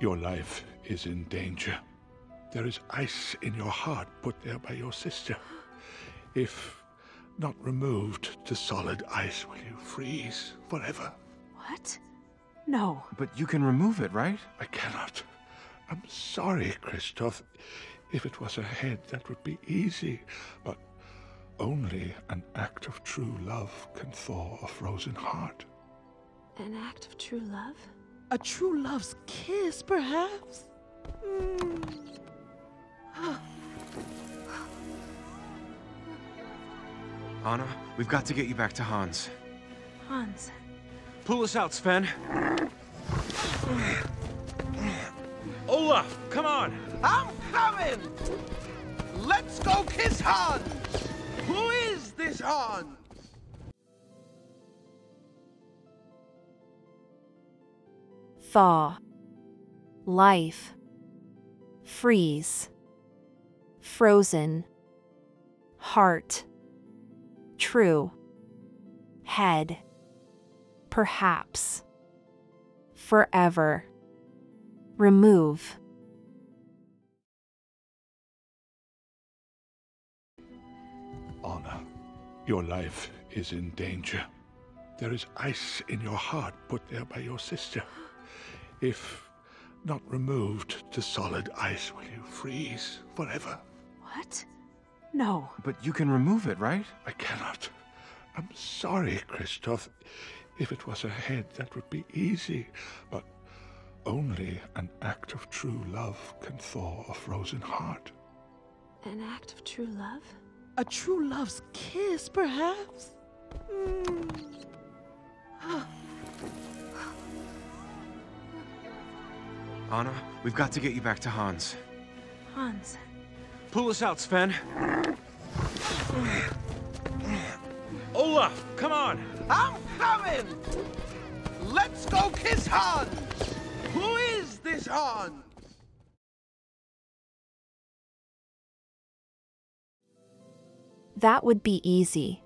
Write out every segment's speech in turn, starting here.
Your life is in danger. There is ice in your heart put there by your sister. If not removed to solid ice, will you freeze forever? What? No. But you can remove it, right? I cannot. I'm sorry, Christoph. If it was a head, that would be easy. But only an act of true love can thaw a frozen heart. An act of true love? A true love's kiss, perhaps? Anna, we've got to get you back to Hans. Hans. Pull us out, Sven. Olaf, come on! I'm coming! Let's go kiss Hans! Who is this Hans? Thaw. Life. Freeze. Frozen. Heart. True. Head. Perhaps. Forever. Remove. Anna, your life is in danger. There is ice in your heart put there by your sister. If not removed to solid ice, will you freeze forever? What? No. But you can remove it, right? I cannot. I'm sorry, Christoph. If it was a head, that would be easy. But only an act of true love can thaw a frozen heart. An act of true love? A true love's kiss, perhaps? Anna, we've got to get you back to Hans. Hans. Pull us out, Sven. Olaf, come on! I'm coming! Let's go kiss Hans! Who is this Hans? That would be easy.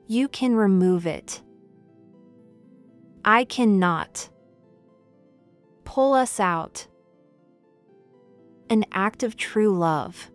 You can remove it. I cannot. Pull us out. An act of true love.